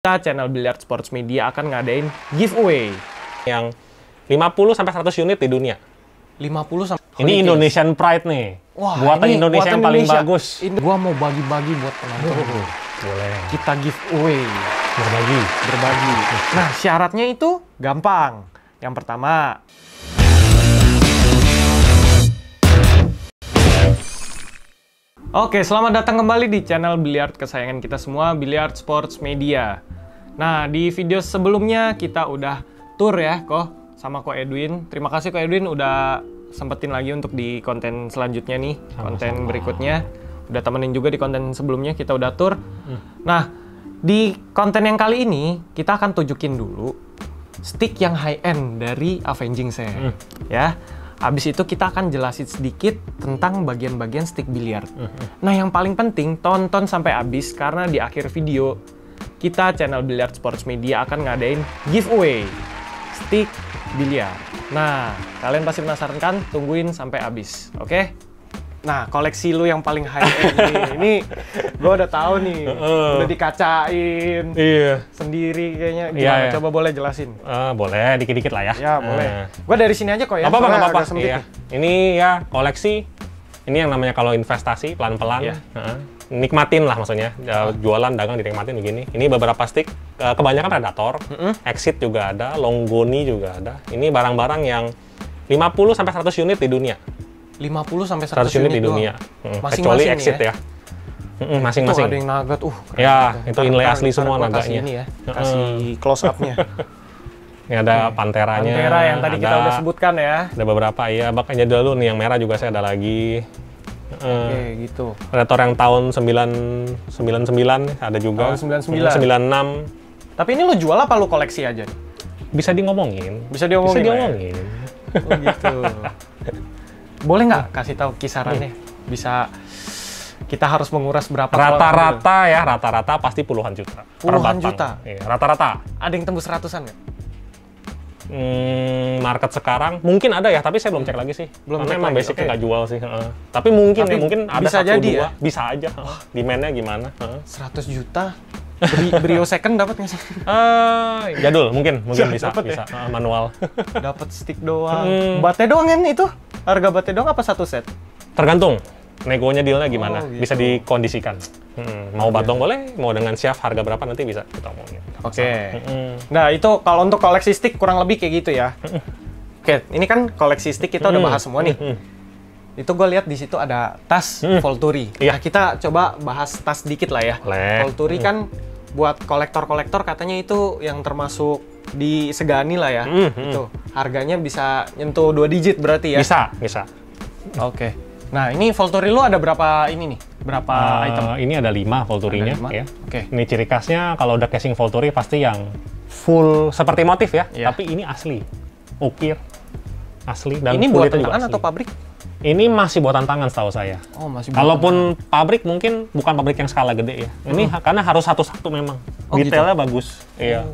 Kita channel Billiard Sports Media akan ngadain giveaway yang 50-100 unit di dunia. 50 sampai Ini Indonesian Pride nih. Wah, buatan ini Indonesia buatan yang paling Indonesia. bagus. Gua mau bagi-bagi buat penonton. Boleh. Kita giveaway, Berbagi. Nah, syaratnya itu gampang. Yang pertama, oke, selamat datang kembali di channel Billiard kesayangan kita semua, Billiard Sports Media. Nah, di video sebelumnya kita udah tour ya, sama Ko Edwin. Terima kasih Ko Edwin udah sempetin lagi untuk di konten selanjutnya nih, konten berikutnya. Udah temenin juga di konten sebelumnya, kita udah tour. Nah, di konten yang kali ini, kita akan tunjukin dulu stick yang high-end dari Avenging Set. Ya. Habis itu kita akan jelasin sedikit tentang bagian-bagian stick biliar. Nah, yang paling penting, tonton sampai habis karena di akhir video, kita channel Billiard Sports Media akan ngadain giveaway stick biliar. Nah, kalian pasti penasaran kan? Tungguin sampai habis, oke? Nah, koleksi lu yang paling high-end ini gue udah tahu nih, udah dikacain sendiri kayaknya. Gimana? Coba boleh jelasin? Boleh, dikit-dikit lah ya. Ya, boleh. Gue dari sini aja kok ya. Apa-apa. Iya. Ini ya koleksi, ini yang namanya kalau investasi, pelan-pelan. Iya. Nikmatin lah maksudnya, jualan, dagang dinikmatin begini. Ini beberapa stick, kebanyakan Predator, Exit juga ada, Longoni juga ada. Ini barang-barang yang 50-100 unit di dunia. 50-100 unit di dunia. Kecuali Exit ya. Masing-masing. Ada yang nugget, ya, itu inlay asli semua naganya. Ini ya, kasih close up-nya. Ini ada Panteranya. Pantera yang tadi kita udah sebutkan ya. Ada beberapa, iya. Makanya dulu nih, yang merah juga saya ada lagi. Oke, gitu. Predator yang tahun 99 ada juga. Tahun 99. 96. Tapi ini lo jual apa lo koleksi aja nih? Bisa diomongin. Bisa diomongin. Ya? Oh, gitu. Boleh nggak kasih tahu kisarannya? Bisa kita harus menguras berapa? Rata-rata pasti puluhan juta. Puluhan juta? Iya, rata-rata. Ada yang tembus ratusan nggak? Market sekarang mungkin ada ya, tapi saya belum cek lagi sih. Belum Karena cek emang lagi, basicnya nggak jual sih. Tapi mungkin ada bisa 1, jadi 2. ya? Bisa aja. Demand-nya gimana? 100 juta? Brio second dapat nggak sih? Jadul mungkin bisa ya? Manual. Dapat stick doang. Bate doang kan itu? Harga bate doang apa satu set? Tergantung negonya, dealnya gimana. Gitu. Bisa dikondisikan. Mau batong boleh, mau dengan shaft harga berapa nanti bisa kita omongin. Oke. Nah, itu kalau untuk koleksi stick kurang lebih kayak gitu ya. Oke, ini kan koleksi stick kita udah bahas semua nih. Itu gue lihat di situ ada tas Volturi. Iya. Nah, kita coba bahas tas dikit lah ya. Volturi kan buat kolektor-kolektor katanya itu yang termasuk di segani lah ya. Itu harganya bisa nyentuh 2 digit berarti ya? Bisa. Oke. Nah, ini Volturi lu ada berapa ini nih? Berapa item? Ini ada 5 Volturinya ya. Oke. Ini ciri khasnya kalau udah casing Volturi pasti yang full seperti motif ya. Iya. Tapi ini asli. Ukir asli dan ini kulitnya buatan juga tangan asli. atau pabrik? Ini masih buatan tangan setahu saya. Oh, masih buatan Kalaupun pabrik mungkin bukan pabrik yang skala gede ya. Ini karena harus satu-satu memang. Detailnya bagus. Iya.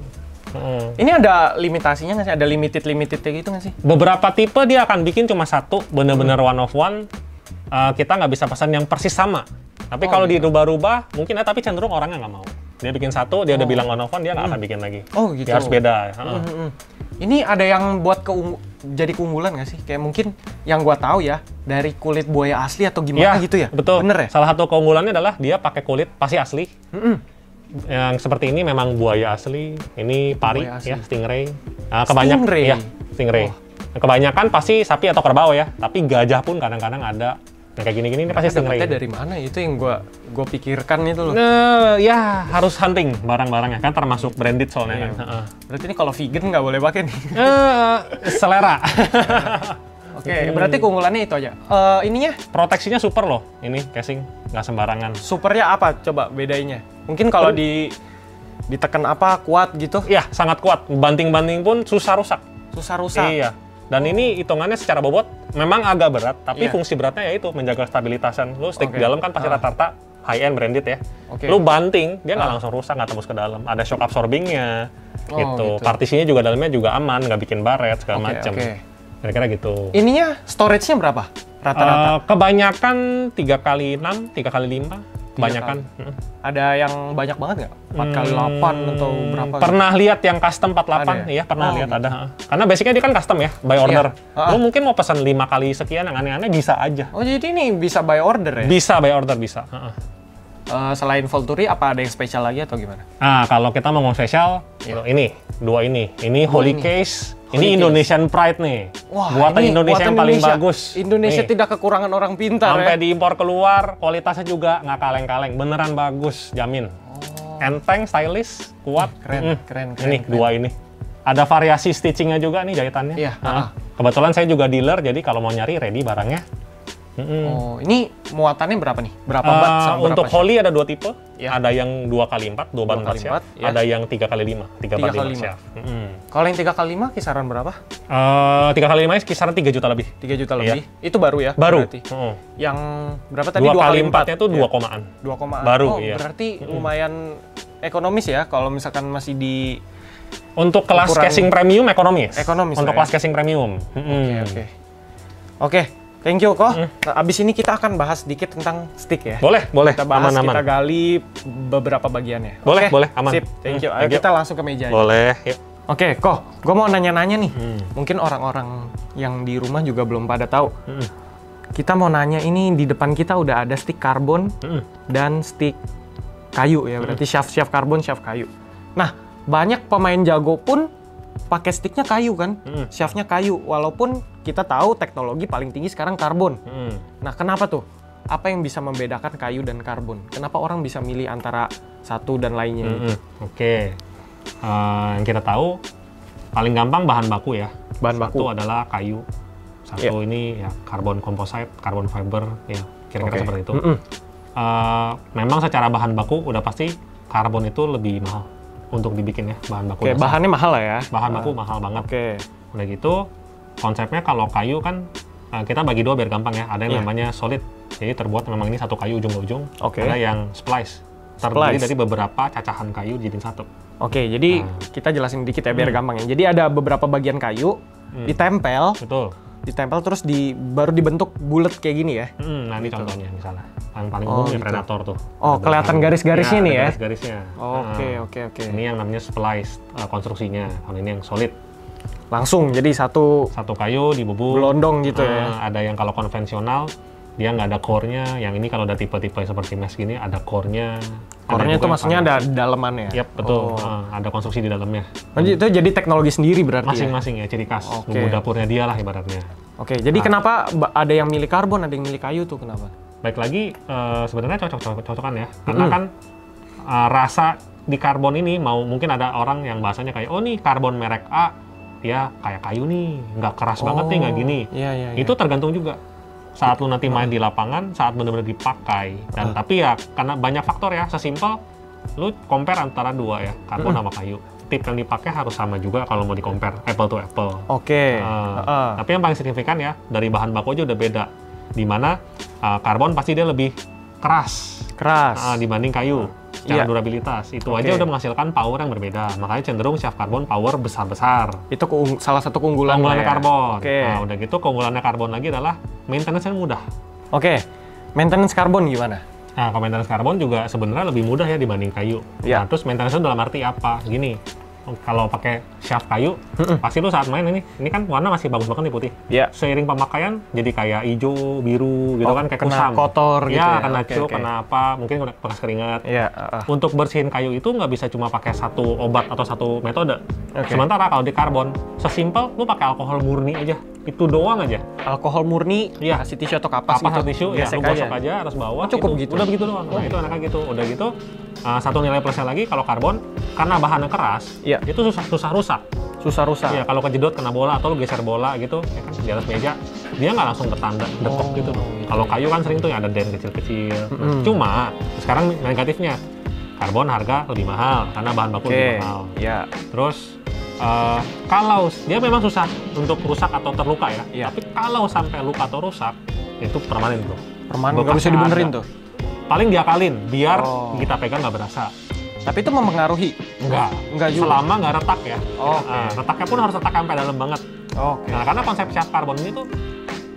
Ini ada limitasinya nggak sih? Ada limited kayak gitu nggak sih? Beberapa tipe dia akan bikin cuma satu, bener-bener one of one. Kita nggak bisa pesan yang persis sama. Tapi kalau dirubah-rubah, mungkin tapi cenderung orangnya nggak mau. Dia bikin satu, dia udah bilang one of one, dia nggak akan bikin lagi. Oh gitu. Dia harus beda. Ini ada yang buat jadi keunggulan nggak sih? Kayak mungkin yang gua tahu ya, dari kulit buaya asli atau gimana gitu ya? Betul. Bener ya? Salah satu keunggulannya adalah dia pakai kulit pasti asli. Yang seperti ini memang buaya asli. Ini pari ya, stingray. Stingray? Ya, stingray. Kebanyakan pasti sapi atau kerbau ya, tapi gajah pun kadang-kadang ada. Nah, kayak gini-gini ini pasti stingray. Dapetnya dari mana? Itu yang gua pikirkan itu loh. Ya harus hunting barang-barangnya kan, termasuk branded soalnya kan. Berarti ini kalau vegan nggak boleh pakai nih. Selera. Oke, berarti keunggulannya itu aja. Ininya? Proteksinya super loh, ini casing nggak sembarangan. Supernya apa? Coba bedainya. Mungkin kalau ditekan apa kuat gitu? Iya, sangat kuat. Banting-banting pun susah rusak. Susah rusak. Iya. Dan ini hitungannya secara bobot memang agak berat, tapi fungsi beratnya yaitu menjaga stabilitasan. Lu stick di dalam kan pasti rata-rata high-end branded ya. Lu banting, dia nggak langsung rusak, nggak tembus ke dalam. Ada shock absorbingnya, gitu. Partisinya juga dalamnya juga aman, nggak bikin baret segala macem. Kira-kira gitu. Ininya storage-nya berapa? Rata-rata? Kebanyakan 3x6, 3x5. kebanyakan. Ada yang banyak banget nggak? 4x8 atau berapa? Pernah lihat yang custom 48? Iya, pernah lihat ada. Karena basicnya dia kan custom ya, by order. Lu mungkin mau pesan 5 kali sekian yang aneh-aneh bisa aja. Oh, jadi ini bisa by order ya? Bisa by order, bisa. Selain Volturi, apa ada yang spesial lagi atau gimana? Nah, kalau kita mau spesial, ini, dua ini. Ini Holy Case, ini Indonesian Pride nih. Wah, buatan Indonesia yang paling bagus. Indonesia tidak kekurangan orang pintar. Sampai diimpor keluar, kualitasnya juga nggak kaleng-kaleng. Beneran bagus, jamin. Enteng, stylish, kuat. Keren. Ini, dua ini. Ada variasi stitchingnya juga nih jahitannya. Iya. Kebetulan saya juga dealer, jadi kalau mau nyari ready barangnya. Oh, ini muatannya berapa nih? Berapa bat sama berapa? Untuk Holy ada 2 tipe. Ada yang 2x4, 2 ban 4 shaft. Ya. Ada yang 3x5, 3x5 shaft. Kalau yang 3x5 kisaran berapa? 3x5 kisaran 3 juta lebih. 3 juta lebih? Itu baru ya? Baru. Yang berapa tadi? 2x4-nya tuh 2 komaan. 2 komaan. Baru, berarti lumayan ekonomis ya kalau misalkan masih di... Untuk kelas casing premium ekonomis. Untuk kelas casing premium. Oke. Thank you, Koh. Abis ini kita akan bahas sedikit tentang stick ya. Boleh. Kita bahas, kita gali beberapa bagiannya. Boleh, aman. Sip, thank you. Ayo kita langsung ke meja. Boleh, yuk. Oke, Koh, gue mau nanya-nanya nih. Mungkin orang-orang yang di rumah juga belum pada tahu. Kita mau nanya ini, di depan kita udah ada stick karbon dan stick kayu ya. Berarti shaft karbon, shaft kayu. Nah, banyak pemain jago pun pakai sticknya kayu kan, shaftnya kayu. Walaupun kita tahu teknologi paling tinggi sekarang karbon. Nah, kenapa tuh? Apa yang bisa membedakan kayu dan karbon? Kenapa orang bisa milih antara satu dan lainnya? Oke. Yang kita tahu paling gampang bahan baku ya. Bahan baku. Satu adalah kayu. Satu ini ya karbon composite, karbon fiber, ya kira-kira seperti itu. Memang secara bahan baku udah pasti karbon itu lebih mahal untuk dibikin ya bahan baku. Bahannya mahal lah ya. Bahan baku mahal banget. Udah gitu konsepnya kalau kayu kan kita bagi dua biar gampang ya. Ada yang namanya solid, jadi terbuat memang ini satu kayu ujung ke ujung. Ada yang splice, terdiri dari beberapa cacahan kayu dijadiin satu. Jadi kita jelasin dikit ya biar gampang ya. Jadi ada beberapa bagian kayu ditempel. Ditempel terus baru dibentuk bulat kayak gini ya. Nah ini contohnya misalnya. Paling umum ya Predator tuh. Kelihatan garis-garisnya nih ya. Garis-garisnya. Oke. Ini yang namanya splice konstruksinya. Kalau ini yang solid. Langsung jadi satu kayu dibubul. Gelondong gitu ya. Ada yang kalau konvensional dia nggak ada core-nya. Yang ini kalau ada tipe-tipe seperti mesh gini ada core-nya. Core-nya itu maksudnya ada dalemannya. Yap, betul. Ada konstruksi di dalamnya. Itu jadi teknologi sendiri berarti. Masing-masing ya, ciri khas. Bumbu dapurnya dia lah ibaratnya. Jadi kenapa ada yang milih karbon, ada yang milih kayu tuh kenapa? Baik lagi sebenarnya cocok-cocokan ya. Karena kan rasa di karbon ini mungkin ada orang yang bahasanya kayak nih karbon merek A dia kayak kayu nih, nggak keras banget nih, nggak gini. Itu tergantung juga saat lu nanti main di lapangan, saat benar-benar dipakai. Dan tapi ya karena banyak faktor ya, sesimpel lu compare antara dua ya, karbon sama kayu. Tip yang dipakai harus sama juga kalau mau di-compare apple to apple. Tapi yang paling signifikan ya, dari bahan baku aja udah beda. Dimana karbon pasti dia lebih keras dibanding kayu. Secara durabilitas, itu aja udah menghasilkan power yang berbeda. Makanya cenderung shaft karbon power besar-besar. Itu salah satu keunggulannya karbon. Udah gitu keunggulannya karbon lagi adalah maintenance-nya mudah. Maintenance karbon gimana? Nah, kalau maintenance karbon juga sebenarnya lebih mudah ya dibanding kayu. Nah, terus maintenance-nya dalam arti apa? Gini, kalau pakai shaft kayu, pasti lu saat main ini kan warna masih bagus banget nih putih. Seiring pemakaian jadi kayak hijau, biru gitu kan kayak kusam. Kotor gitu ya. Kena cuk, kena apa, mungkin bekas keringat. Untuk bersihin kayu itu nggak bisa cuma pakai satu obat atau satu metode. Sementara kalau di karbon, sesimpel lu pakai alkohol murni aja. Itu doang aja. Alkohol murni, kasih tisu atau kapas gitu. Tisu, ya lu gosok aja atas bawah. Cukup gitu. Udah begitu doang. Nah, itu enaknya gitu. Udah gitu, satu nilai plusnya lagi kalau karbon, karena bahannya keras, itu susah rusak. Ya, kalau kejedot kena bola atau lu geser bola gitu, ya kan, di atas meja, dia nggak langsung bertanda, dekok gitu. Kalau kayu kan sering tuh ada dent kecil-kecil. Cuma, sekarang negatifnya, karbon harga lebih mahal, karena bahan baku lebih mahal. Terus, kalau dia memang susah untuk rusak atau terluka ya, tapi kalau sampai luka atau rusak, itu permanen bro. Permanen, nggak bisa dibenerin tuh? Paling diakalin, biar kita pegang nggak berasa. Tapi itu mempengaruhi? Enggak juga? Selama nggak retak ya. Retaknya pun harus retak sampai dalam banget. Nah, karena konsep shaft karbon ini tuh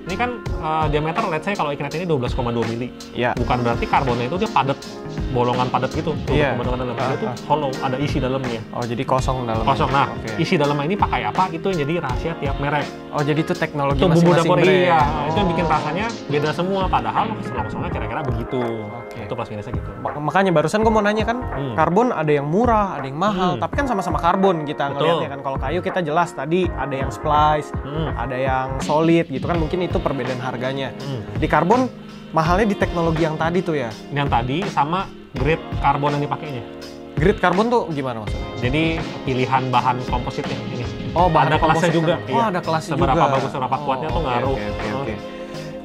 Ini kan diameter, let's say kalau Ignite ini 12,2 mili. Iya. Bukan berarti karbonnya itu dia padat, bolongan padat gitu. Iya. Dalam. Itu hollow, ada isi dalamnya. Oh, jadi kosong dalamnya. Kosong. Nah, isi dalamnya ini pakai apa? Itu yang jadi rahasia tiap merek. Oh, jadi itu teknologi itu bumbu masing-masing dapur, brand. iya. Itu yang bikin rasanya beda semua. Padahal selongsongnya kira-kira begitu. Itu plus minusnya gitu. Makanya barusan gue mau nanya kan, karbon ada yang murah, ada yang mahal. Tapi kan sama-sama karbon kita ngelihatnya kan. Kalau kayu kita jelas tadi ada yang splice, ada yang solid gitu kan. Mungkin itu perbedaan harganya. Di karbon mahalnya di teknologi yang tadi tuh ya. Yang tadi sama grade karbon yang dipakainya. Grade karbon tuh gimana maksudnya? Jadi pilihan bahan kompositnya ini. Oh, bahan ada kelasnya juga. Oh, ada kelasnya juga. Seberapa bagus, seberapa kuatnya tuh ngaruh. Oke.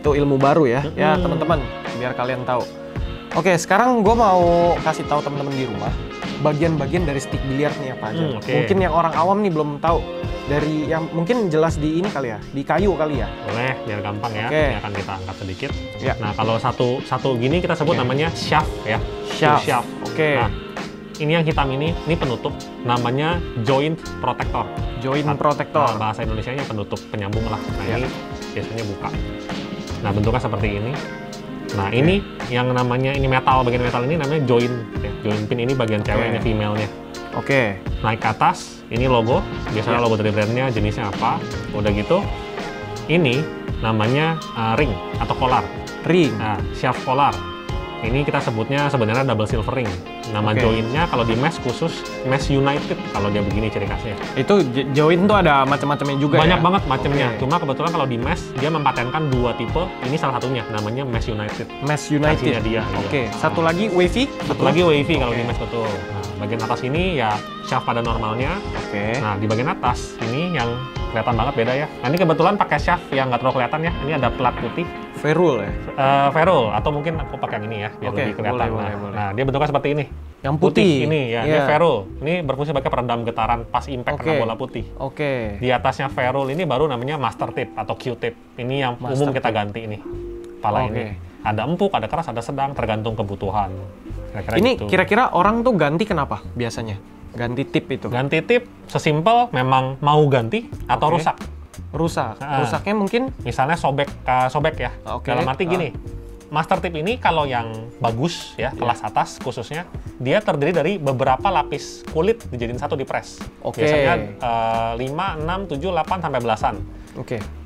Itu ilmu baru ya. Ya, teman-teman, biar kalian tahu. Oke, sekarang gue mau kasih tahu teman-teman di rumah bagian-bagian dari stick biliar nih apa aja. Mungkin yang orang awam nih belum tahu. Dari yang mungkin jelas di ini kali ya, di kayu kali ya. Boleh, biar gampang ya. Ini akan kita angkat sedikit. Ya. Nah, kalau satu gini kita sebut namanya shaft ya. Shaft. Oke. Nah, ini yang hitam ini penutup, namanya joint protector. Joint protector. Nah, bahasa Indonesianya penutup, penyambung lah. Nah, ini biasanya buka. Nah, bentuknya seperti ini. Nah, ini yang namanya, ini metal, bagian metal ini namanya joint. Ya. Joint pin ini bagian ceweknya, female-nya. Oke. Naik ke atas, ini logo. Biasanya logo dari brandnya, jenisnya apa. Udah gitu, ini namanya ring atau collar. Ring. Nah, shaft collar. Ini kita sebutnya sebenarnya double silver ring. Nama jointnya kalau di mesh khusus mesh united kalau dia begini ciri khasnya. Itu joint tuh ada macam-macamnya juga. Banyak banget macamnya. Cuma kebetulan kalau di mesh dia mempatenkan 2 tipe. Ini salah satunya namanya mesh united. Mesh united. Dia. Oke. Satu lagi wavy. Satu lagi wavy kalau di mesh betul. Nah, bagian atas ini ya shaft pada normalnya. Oke. Nah, di bagian atas ini yang kelihatan banget beda ya. Nah, ini kebetulan pakai shaft yang nggak terlalu kelihatan ya. Ini ada plat putih. Ferrule ya? Ferrule, atau mungkin aku pakai yang ini ya, biar lebih kelihatan. Boleh. Nah, dia bentuknya seperti ini. Yang putih ini ya, ini ferrule. Ini berfungsi sebagai peredam getaran pas impact kena bola putih. Di atasnya ferrule ini baru namanya master tip atau Q-tip. Ini yang umum kita ganti ini. Pala ini. Ada empuk, ada keras, ada sedang, tergantung kebutuhan. Ini kira-kira orang tuh ganti kenapa biasanya? Ganti tip itu? Ganti tip sesimpel memang mau ganti atau rusak. Rusaknya mungkin misalnya sobek ya. Dalam arti gini, master tip ini kalau yang bagus ya, kelas atas khususnya, dia terdiri dari beberapa lapis kulit dijadiin satu di press. Biasanya 5, 6, 7, 8 sampai belasan.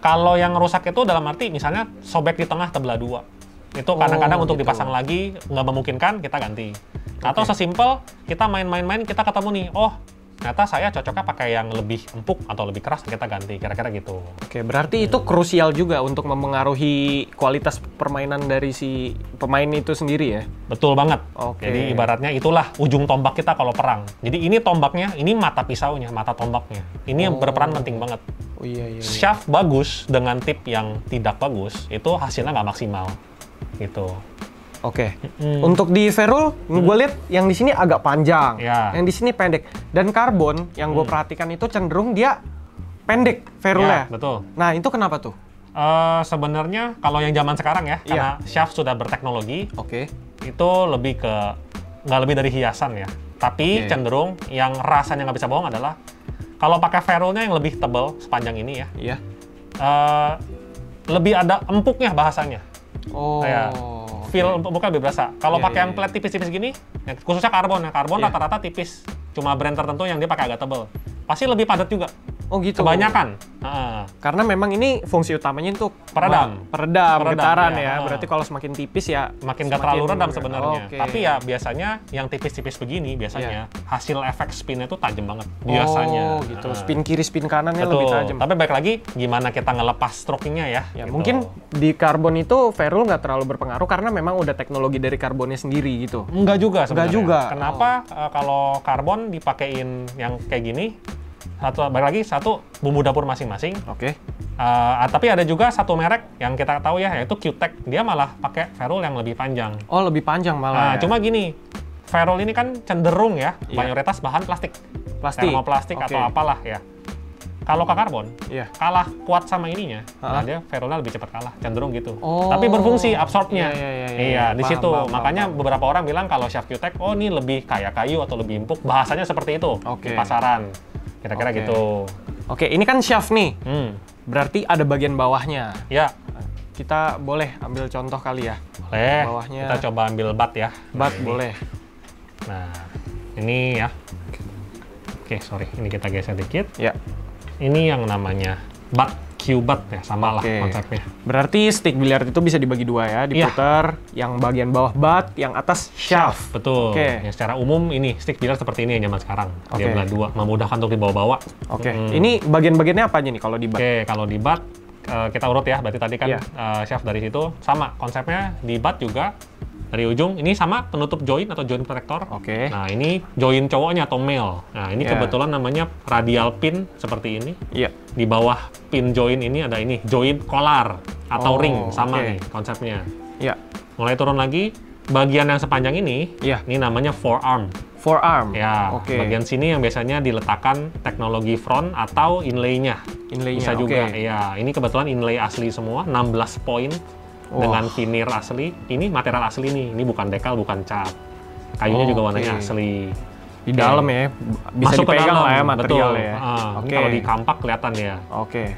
Kalau yang rusak itu dalam arti misalnya sobek di tengah tebelah 2. Itu kadang-kadang untuk dipasang lagi nggak memungkinkan, kita ganti. Atau sesimpel kita main-main kita ketemu nih, oh ternyata saya cocoknya pakai yang lebih empuk atau lebih keras, kita ganti, kira-kira gitu. Oke, berarti itu krusial juga untuk memengaruhi kualitas permainan dari si pemain itu sendiri ya? Betul banget. Jadi ibaratnya itulah ujung tombak kita kalau perang. Jadi ini tombaknya, ini mata pisaunya, mata tombaknya. Ini yang berperan penting banget. Shaft bagus dengan tip yang tidak bagus, itu hasilnya nggak maksimal. Gitu. Untuk di ferrule, gue lihat yang di sini agak panjang, yang di sini pendek. Dan karbon yang gue perhatikan itu cenderung dia pendek ferrule-nya. Betul. Nah, itu kenapa tuh? Sebenarnya kalau yang zaman sekarang ya, karena shaft sudah berteknologi, itu lebih ke nggak lebih dari hiasan ya. Tapi cenderung yang rasanya nggak bisa bohong adalah kalau pakai ferrule-nya yang lebih tebal sepanjang ini ya, lebih ada empuknya bahasanya. Feel empuknya lebih berasa. Kalau pakai yang plat tipis-tipis gini, khususnya karbon rata-rata tipis. Cuma brand tertentu yang dia pakai agak tebal. Pasti lebih padat juga. Oh gitu. Kebanyakan. Karena memang ini fungsi utamanya untuk peredam getaran ya. Berarti kalau semakin tipis ya makin nggak terlalu redam sebenarnya. Tapi ya biasanya yang tipis-tipis begini biasanya hasil efek spinnya itu tajam banget biasanya. Oh gitu. Spin kiri, spin kanannya lebih tajam. Tapi baik lagi gimana kita ngelepas strokingnya ya. Gitu. Mungkin di karbon itu ferrule nggak terlalu berpengaruh karena memang udah teknologi dari karbonnya sendiri gitu. Enggak juga sebenarnya. Enggak juga. Kenapa kalau karbon dipakein yang kayak gini? Satu bumbu dapur masing-masing. Tapi ada juga satu merek yang kita tahu ya, yaitu Q-Tech. Dia malah pakai ferrule yang lebih panjang. Oh, lebih panjang malah. Cuma gini, ferrule ini kan cenderung ya, mayoritas bahan plastik. Termoplastik atau apalah ya. Kalau ke karbon, kalah kuat sama ininya, nah dia ferrule-nya lebih cepat kalah, cenderung gitu. Tapi berfungsi absorbnya. Di situ. Makanya beberapa orang bilang kalau shaft Q-Tech, oh ini lebih kayak kayu atau lebih empuk. Bahasanya seperti itu di pasaran. Kira-kira gitu. Ini kan shaft nih. Berarti ada bagian bawahnya. kita boleh ambil contoh kali ya. Boleh. Bawahnya. Kita coba ambil bat ya. Bat Nah, boleh. Nah, ini ya. Oke, sorry. Ini kita geser dikit. Ya. Ini yang namanya bat, Q-bat ya, sama lah konsepnya. Berarti stick biliar itu bisa dibagi dua ya, diputar. Yang bagian bawah bat, yang atas shaft. Betul. Ya, secara umum ini stick biliar seperti ini ya zaman sekarang. Dia belah dua, memudahkan untuk dibawa-bawa. Ini bagian-bagiannya apa aja nih kalau di bat? Kalau di bat kita urut ya. Berarti tadi kan shaft dari situ sama konsepnya di bat juga. Dari ujung, ini sama penutup join atau join protector. Nah, ini join cowoknya atau male. Nah, ini kebetulan namanya radial pin seperti ini. Di bawah pin join ini ada ini, join collar atau ring, sama nih konsepnya. Mulai turun lagi, bagian yang sepanjang ini namanya forearm. Forearm? Ya, bagian sini yang biasanya diletakkan teknologi front atau inlay-nya. Bisa juga, ya. Ini kebetulan inlay asli semua, 16 poin. Dengan veneer asli, ini material asli nih, ini bukan dekal, bukan cat. Kayunya juga warnanya asli. Di dalam ya, bisa masuk dipegang ke dalam, lah ya materialnya ya. Ini kalau di kampak kelihatan ya.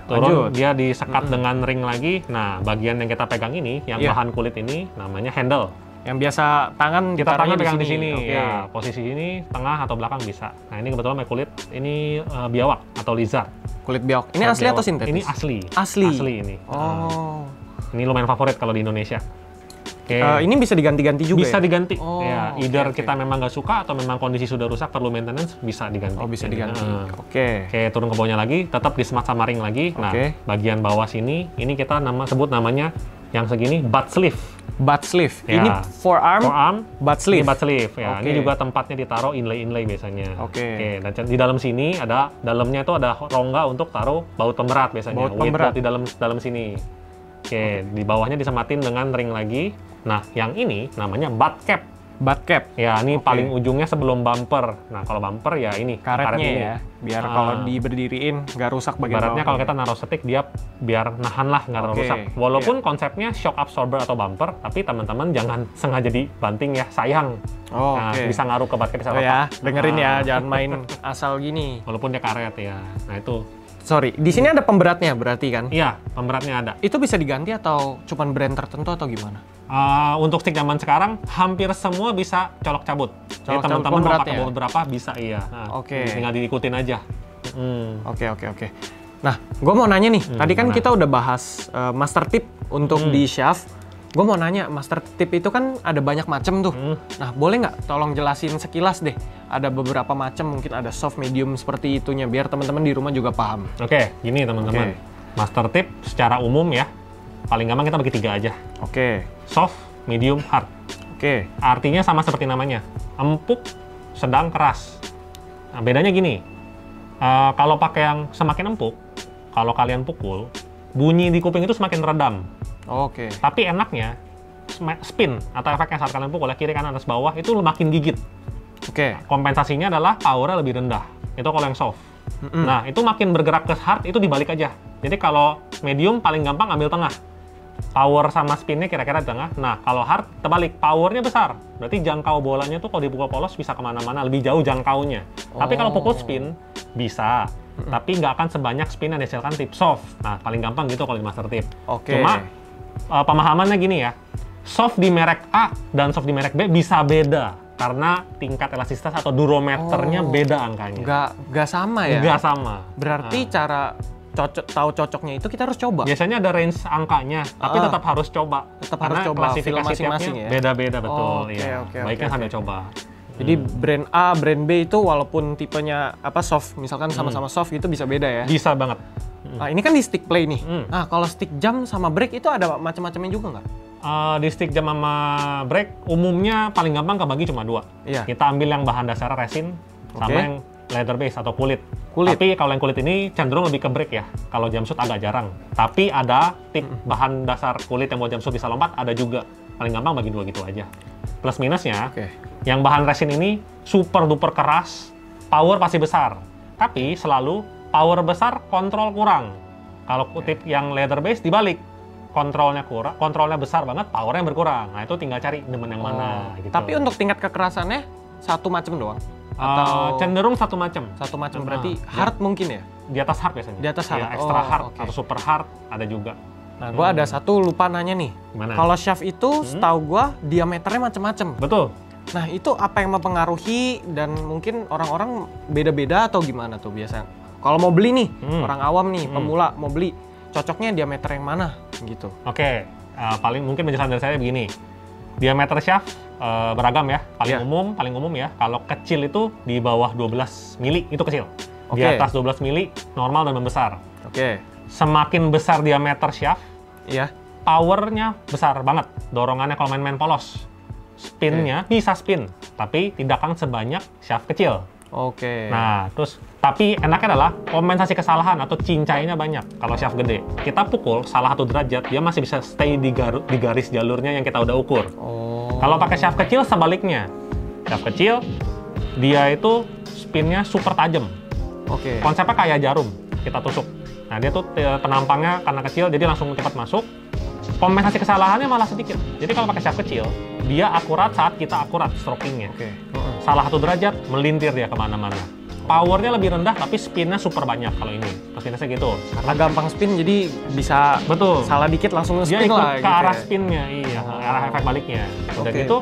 Turun, dia disekat dengan ring lagi. Nah, bagian yang kita pegang ini, yang bahan kulit ini, namanya handle. Yang biasa kita tangan pegang di sini. Ya, posisi ini, tengah atau belakang bisa. Nah, ini kebetulan pakai kulit, ini biawak atau lizard. Kulit biawak. Ini asli atau sintetis? Ini asli. Asli ini. Ini lumayan favorit kalau di Indonesia. Ini bisa diganti-ganti juga. Bisa diganti. Ya, either kita memang nggak suka atau memang kondisi sudah rusak perlu maintenance, bisa diganti. Bisa diganti. Oke, turun ke bawahnya lagi, tetap di smart sama ring lagi. Nah, bagian bawah sini, ini kita sebut namanya yang segini butt sleeve. Butt sleeve. Ini forearm, butt sleeve. Ini butt sleeve. Ya, ini juga tempatnya ditaruh inlay biasanya. Dan di dalam sini dalamnya itu ada rongga untuk taruh baut pemberat biasanya. Baut pemberat di dalam sini. Di bawahnya disematin dengan ring lagi. Nah, yang ini namanya butt cap. Butt cap. Ya, ini paling ujungnya sebelum bumper. Nah, kalau bumper ya ini karetnya ini. Ya, biar kalau diberdiriin nggak rusak bagian baratnya. Kalau kita naruh stick dia biar nahan lah, nggak rusak. Walaupun konsepnya shock absorber atau bumper, tapi teman-teman jangan sengaja dibanting ya, sayang. Bisa ngaruh ke butt cap, bisa ya, dengerin ya, jangan main asal gini. Walaupun dia karet ya. Nah, itu. Sorry, di sini ada pemberatnya berarti kan? Iya, pemberatnya ada. Itu bisa diganti atau cuman brand tertentu atau gimana? Untuk stick zaman sekarang, hampir semua bisa colok cabut. Jadi teman-teman mau pakai baut berapa, bisa iya. Tinggal diikutin aja. Oke. Nah, gue mau nanya nih, tadi kan kita udah bahas master tip untuk di shaft. Gue mau nanya, master tip itu kan ada banyak macam tuh. Nah, boleh nggak tolong jelasin sekilas deh? Ada beberapa macam, mungkin ada soft, medium seperti itunya, biar teman-teman di rumah juga paham. Gini teman-teman. Master tip secara umum ya, paling gampang kita bagi 3 aja. Soft, medium, hard. Artinya sama seperti namanya, empuk, sedang, keras. Nah, bedanya gini, kalau pakai yang semakin empuk, kalau kalian pukul, bunyi di kuping itu semakin redam. Tapi enaknya, spin atau efeknya saat kalian pukul, kiri, kanan, atas, bawah, itu makin gigit. Kompensasinya adalah power-nya lebih rendah. Itu kalau yang soft. Nah, itu makin bergerak ke hard, itu dibalik aja. Jadi kalau medium paling gampang ambil tengah. Power sama spinnya kira-kira di tengah. Nah, kalau hard, terbalik. Powernya besar. Berarti jangkau bolanya tuh kalau dipukul polos bisa kemana-mana, lebih jauh jangkaunya. Tapi kalau pukul spin, bisa. Tapi nggak akan sebanyak spin yang dihasilkan tip soft. Nah, paling gampang gitu kalau di master tip. Cuma, pemahamannya gini ya. Soft di merek A dan soft di merek B bisa beda. Karena tingkat elastisitas atau durometernya beda angkanya. Nggak sama ya? Nggak sama. Berarti cara tahu cocoknya itu kita harus coba? Biasanya ada range angkanya, tapi tetap harus coba. Harus coba klasifikasi masing-masing ya? Beda-beda, betul. Baiknya sambil coba. Jadi brand A, brand B itu walaupun tipenya soft, misalkan sama-sama soft gitu bisa beda ya? Bisa banget. Nah, ini kan di stick play nih. Nah, kalau stick jam sama brake itu ada macam-macamnya juga nggak? Di stick jam sama brake umumnya paling gampang kebagi cuma 2. Kita ambil yang bahan dasar resin sama yang leather base atau kulit. Tapi kalau yang kulit ini cenderung lebih ke brake ya. Kalau jumpsuit agak jarang. Tapi ada tip bahan dasar kulit yang buat jumpsuit bisa lompat, ada juga. Paling gampang bagi 2 gitu aja. Plus minusnya, yang bahan resin ini super duper keras, power pasti besar. Tapi selalu power besar, kontrol kurang. Kalau tip yang leather base dibalik. Kontrolnya besar banget, powernya berkurang. Nah, itu tinggal cari demen yang mana gitu. Tapi untuk tingkat kekerasannya satu macam doang? Atau cenderung satu macam. Satu macam berarti hard mungkin ya? Di atas hard biasanya. Di atas hard. Ya, extra hard atau super hard ada juga. Nah, gue ada satu lupa nanya nih. Kalau shaft itu setahu gue diameternya macam-macam. Betul. Nah, itu apa yang mempengaruhi dan mungkin orang-orang beda-beda atau gimana tuh biasa? Kalau mau beli nih, orang awam nih, pemula mau beli, cocoknya diameter yang mana gitu? Oke, paling mungkin penjelasan dari saya begini. Diameter shaft beragam ya. Paling umum ya. Kalau kecil itu di bawah 12 mili itu kecil. Di atas 12 mili normal dan membesar. Semakin besar diameter shaft, powernya besar banget. Dorongannya kalau main-main polos. Spinnya bisa spin, tapi tidak akan sebanyak shaft kecil. Nah, terus tapi enaknya adalah kompensasi kesalahan atau cincainya banyak. Kalau shaft gede, kita pukul salah 1 derajat, dia masih bisa stay di garis jalurnya yang kita udah ukur. Kalau pakai shaft kecil sebaliknya. Shaft kecil, dia itu spinnya super tajam. Konsepnya kayak jarum, kita tusuk. Nah, dia tuh penampangnya karena kecil, jadi langsung cepat masuk. Kompensasi kesalahannya malah sedikit. Jadi kalau pakai shaft kecil, dia akurat saat kita akurat strokingnya. Salah 1 derajat, melintir dia kemana-mana. Powernya lebih rendah, tapi spinnya super banyak kalau ini. Spinnya gitu. Karena gampang spin, jadi bisa salah dikit langsung spin lah. Dia ikut ke arah spinnya, arah efek baliknya. Udah gitu,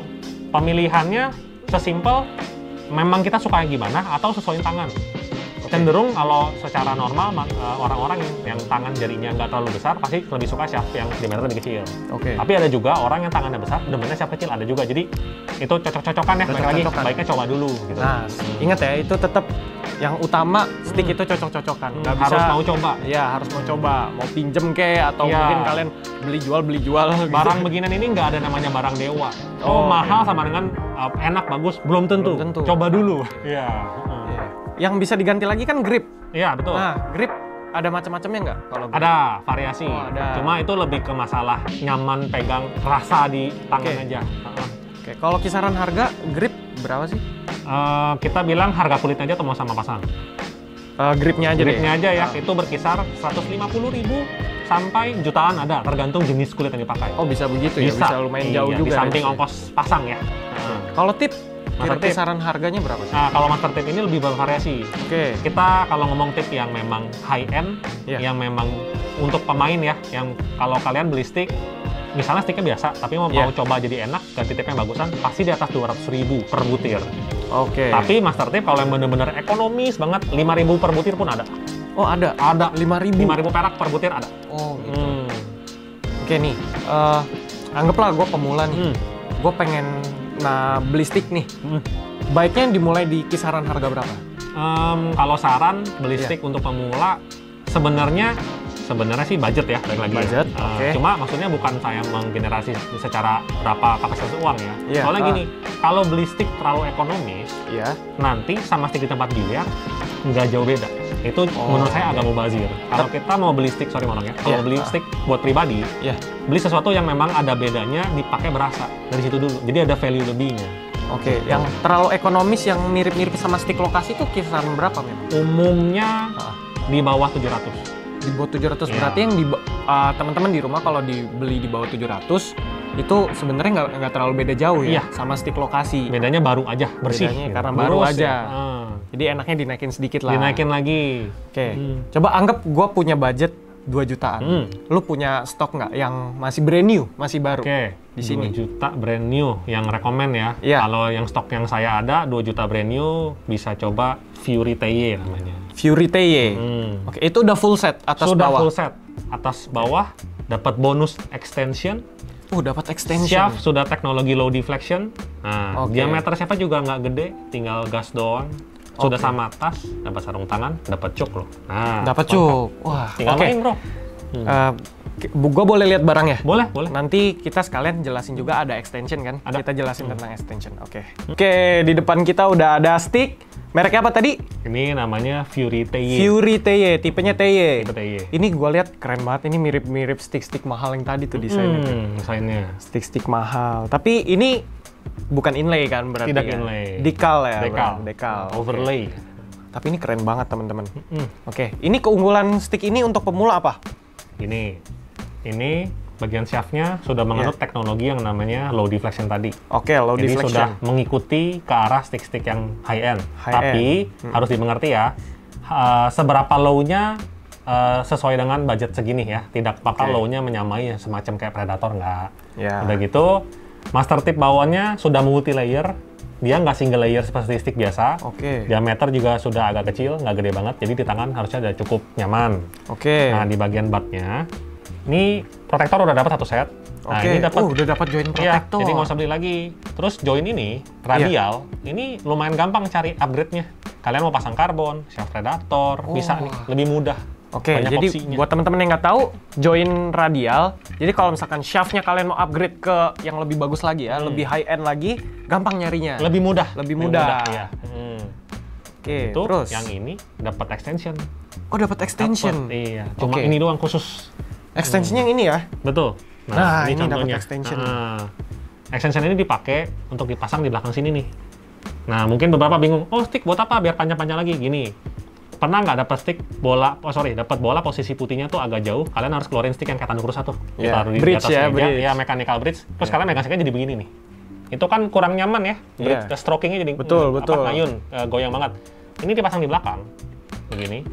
pemilihannya sesimpel, memang kita suka yang gimana, atau sesuaiin tangan. Cenderung kalau secara normal orang-orang yang tangan jarinya nggak terlalu besar pasti lebih suka shaft yang diameter lebih kecil. Tapi ada juga orang yang tangannya besar, demennya shaft kecil ada juga. Jadi itu cocok-cocokan ya. Lagi baiknya coba dulu. Gitu. Nah, ingat ya itu tetap yang utama stick itu cocok-cocokan. Nggak bisa, harus mau coba. Ya harus mau coba. Mau pinjem atau mungkin kalian beli jual. Barang beginian ini nggak ada namanya barang dewa. Mahal sama dengan enak bagus belum tentu. Coba dulu. Yang bisa diganti lagi kan grip. Iya, betul. Nah, grip ada macam-macamnya nggak? Kalau ada variasi. Ada. Cuma itu lebih ke masalah nyaman pegang, rasa di tangan aja. Kalau kisaran harga grip berapa sih? Kita bilang harga kulitnya aja atau mau sama pasang? Gripnya aja. Gripnya aja ya. Itu berkisar 150.000 sampai jutaan ada, tergantung jenis kulit yang dipakai. Bisa begitu ya? Bisa lumayan jauh juga. Di samping ongkos pasang ya. Kalau tip? Kisaran harganya berapa sih? Nah, kalau master tip ini lebih bervariasi. Kita kalau ngomong tip yang memang high end, yang memang untuk pemain ya, yang kalau kalian beli stick, misalnya sticknya biasa, tapi mau coba jadi enak, ganti tip yang bagusan, pasti di atas 200.000 per butir. Tapi master tip kalau yang bener-bener ekonomis banget, 5.000 per butir pun ada. Ada? Ada 5.000? 5.000 perak per butir ada. Gitu. Nih, anggaplah gue pemula nih, gue pengen beli stick nih, baiknya dimulai di kisaran harga berapa? Kalau saran beli stick untuk pemula, sebenarnya sih budget ya, balik lagi. Budget, Cuma maksudnya bukan saya menggenerasi secara berapa kapasitas uang ya. Soalnya gini, kalau beli stick terlalu ekonomis, nanti sama stick di tempat biliar nggak jauh beda. Itu menurut saya agak mubazir. Kalau kita mau beli stick, kalau beli stick buat pribadi, beli sesuatu yang memang ada bedanya, dipakai berasa dari situ dulu. Jadi ada value lebihnya. Yang terlalu ekonomis yang mirip-mirip sama stick lokasi itu kisaran berapa memang? Umumnya di bawah 700. Di bawah 700 berarti yang teman-teman di rumah kalau dibeli di bawah 700 itu sebenarnya nggak terlalu beda jauh ya sama stick lokasi. Bedanya baru aja, bersih. Bedanya karena baru aja. Jadi enaknya dinaikin sedikit lah. Dinaikin lagi. Coba anggap gue punya budget 2 jutaan. Lu punya stok nggak yang masih brand new, masih baru? Di sini. 2 juta brand new yang rekomen ya. Kalau yang stok yang saya ada 2 juta brand new, bisa coba Fury TY namanya. Fury TY. Itu udah full set atas sudah bawah. Full set atas bawah, dapat bonus extension. Dapat extension. Shaft sudah teknologi low deflection. Nah, diameter siapa juga nggak gede, tinggal gas doang. Sudah sama tas, dapat sarung tangan, dapat cuk loh. Nah, dapat cuk. Wah, tinggal main, Bro. Gue boleh lihat barangnya? Boleh. Nanti kita sekalian jelasin juga ada extension kan? Kita jelasin tentang extension. Oke, di depan kita udah ada stick. Mereknya apa tadi? Ini namanya Fury TY. Fury TY, tipenya TY. Tipe TY. Ini gue lihat keren banget. Ini mirip-mirip stick-stick mahal yang tadi tuh desainnya. Desainnya. Stick-stick mahal. Tapi ini bukan inlay kan berarti? Tidak ya? Inlay. Decal ya? Decal. Overlay. Tapi ini keren banget teman-teman. Ini keunggulan stick ini untuk pemula apa? Ini bagian shaftnya sudah menganut teknologi yang namanya low deflection tadi. Low Jadi deflection. sudah mengikuti ke arah stick-stick yang high end. Tapi harus dimengerti ya, seberapa low-nya sesuai dengan budget segini ya. Tidak bakal low-nya menyamai semacam kayak Predator, nggak. Udah gitu, master tip bawahnya sudah multi layer. Dia nggak single layer seperti stick biasa. Diameter juga sudah agak kecil, nggak gede banget. Jadi di tangan harusnya udah cukup nyaman. Nah, di bagian butt-nya, ini protektor udah dapat 1 set. Nah, ini dapat udah dapat join protektor. Jadi nggak usah beli lagi. Terus join ini radial, ini lumayan gampang cari upgrade-nya. Kalian mau pasang karbon, shaft Predator, bisa nih, lebih mudah. Jadi opsinya. Buat teman-teman yang nggak tahu, join radial. Jadi kalau misalkan shaftnya kalian mau upgrade ke yang lebih bagus lagi ya, lebih high end lagi, gampang nyarinya. Lebih mudah. Ya. Terus yang ini dapat extension. Dapat extension. Iya. Cuma ini doang khusus. Extensionnya yang ini ya? Betul. Nah, ini dapat extension. Extension ini dipakai untuk dipasang di belakang sini nih. Nah, mungkin beberapa bingung, stick buat apa? Biar panjang-panjang lagi. Gini, pernah nggak dapat stick dapat bola posisi putihnya tuh agak jauh, kalian harus keluarin stick yang kayak tanduk rusa tuh. Ditaruh di atas meja, ya mechanical bridge. Terus kalian megang sticknya jadi begini nih. Itu kan kurang nyaman ya. Strokingnya jadi ngayun, goyang banget. Ini dipasang di belakang, begini.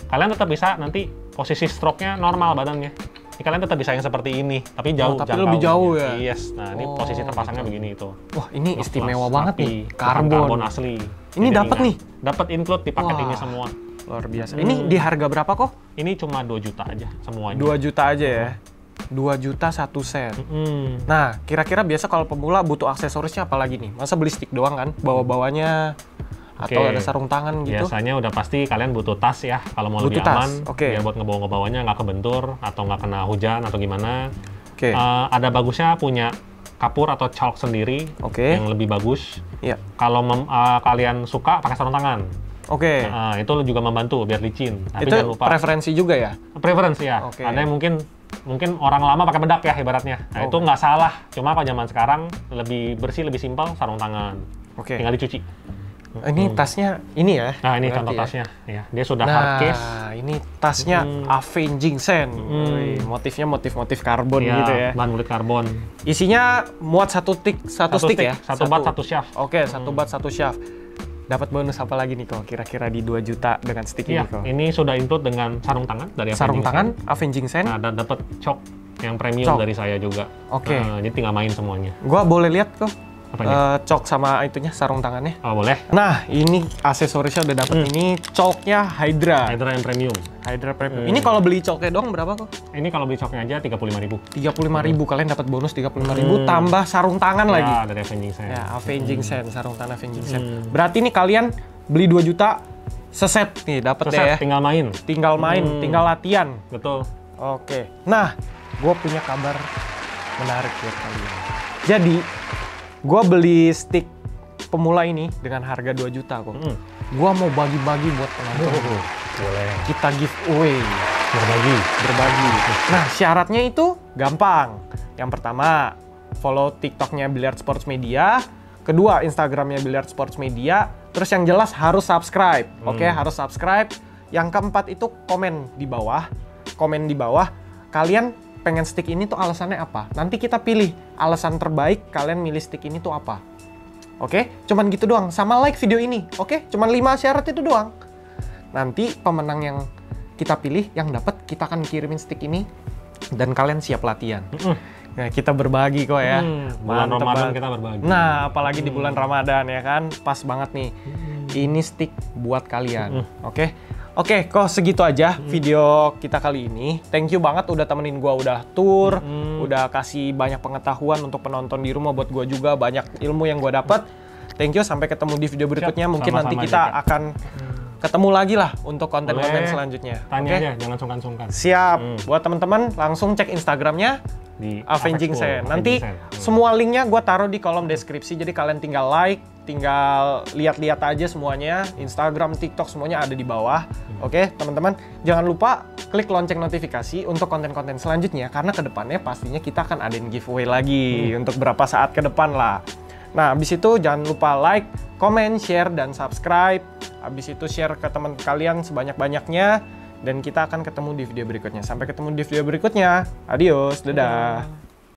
Kalian tetap bisa nanti posisi stroke-nya normal badannya. Ini kalian tetap bisa yang seperti ini, tapi jauh, tapi lebih jauh ya. Yes. Nah, ini posisi terpasangnya begini itu. Wah, ini istimewa banget nih. Karbon asli. Ini dapat nih. Dapat include di paket ini semua. Luar biasa. Ini di harga berapa kok? Ini cuma 2 juta aja semuanya. 2 juta aja ya? 2 juta 1 set. Nah, kira-kira biasa kalau pemula butuh aksesorisnya apa lagi nih? Masa beli stick doang kan? Bawa-bawanya atau ada sarung tangan gitu? Biasanya udah pasti kalian butuh tas ya. Kalau mau lebih aman, biar buat ngebawa-ngebawanya nggak kebentur atau nggak kena hujan atau gimana. Ada bagusnya punya kapur atau chalk sendiri yang lebih bagus. Kalau kalian suka pakai sarung tangan. Itu juga membantu biar licin. Tapi itu jangan lupa. Preferensi juga ya? Preferensi ya. Ada yang mungkin orang lama pakai bedak ya ibaratnya. Nah, itu nggak salah. Cuma kalau zaman sekarang lebih bersih, lebih simpel, sarung tangan. Tinggal dicuci. Ini tasnya ini ya? Nah, ini contoh tasnya. Ya, dia sudah hard case. Nah, ini tasnya Avenging Sen. Motifnya motif-motif karbon gitu ya. Bahan kulit karbon. Isinya muat satu stick ya? Satu bat, satu shaft. Satu bat, satu shaft. Dapat bonus apa lagi nih kok kira-kira di 2 juta dengan stick ini kok? Ini sudah include dengan sarung tangan dari Sarung tangan Avenging Sen. Nah, dan dapat chalk yang premium dari saya juga. Jadi tinggal main semuanya. Gua boleh lihat kok? Chalk sama itunya sarung tangannya. Boleh. Nah, ini aksesorisnya udah dapet. Ini chalknya Hydra. Hydra yang premium. Hydra premium. Ini kalau beli chalknya doang berapa kok? Ini kalau beli chalknya aja 35.000. 35.000, kalian dapat bonus 35.000 tambah sarung tangan lagi. Ya, dari Avenging Sen. Ya, Avenging Sen, sarung tangan Avenging Sen. Berarti nih kalian beli 2 juta seset nih dapat ya. Tinggal main. Tinggal latihan. Betul. Nah, gue punya kabar menarik buat kalian. Jadi, gue beli stick pemula ini dengan harga 2 juta kok. Gue mau bagi-bagi buat penonton. Boleh. Kita giveaway. Berbagi. Nah, syaratnya itu gampang. Yang pertama, follow TikToknya Billiard Sports Media. Kedua, Instagramnya Billiard Sports Media. Terus yang jelas harus subscribe. Harus subscribe. Yang keempat itu komen di bawah. Kalian pengen stick ini tuh alasannya apa? Nanti kita pilih alasan terbaik kalian milih stick ini tuh apa. Cuman gitu doang. Sama like video ini. Cuman 5 syarat itu doang. Nanti pemenang yang kita pilih, yang dapat kita akan kirimin stick ini dan kalian siap latihan. Nah, kita berbagi kok ya. Bulan Ramadan kita berbagi. Nah, apalagi di bulan Ramadan ya kan, pas banget nih. Ini stick buat kalian. Oke, kok segitu aja video kita kali ini. Thank you banget udah temenin gua, udah tour, udah kasih banyak pengetahuan untuk penonton di rumah, buat gua juga banyak ilmu yang gua dapat. Thank you, sampai ketemu di video berikutnya. Mungkin nanti kita akan ketemu lagi lah untuk konten-konten selanjutnya. Tanya aja, jangan sungkan-sungkan. Siap. Buat teman-teman langsung cek Instagramnya di Avenging Sen. Nanti semua linknya gue taruh di kolom deskripsi, jadi kalian tinggal like, tinggal lihat-lihat aja semuanya. Instagram, TikTok semuanya ada di bawah. Teman-teman, jangan lupa klik lonceng notifikasi untuk konten-konten selanjutnya, karena kedepannya pastinya kita akan adain giveaway lagi untuk berapa saat ke depan lah. Nah, habis itu jangan lupa like, comment, share, dan subscribe. Habis itu share ke teman kalian sebanyak-banyaknya. Dan kita akan ketemu di video berikutnya. Sampai ketemu di video berikutnya. Adios, dadah.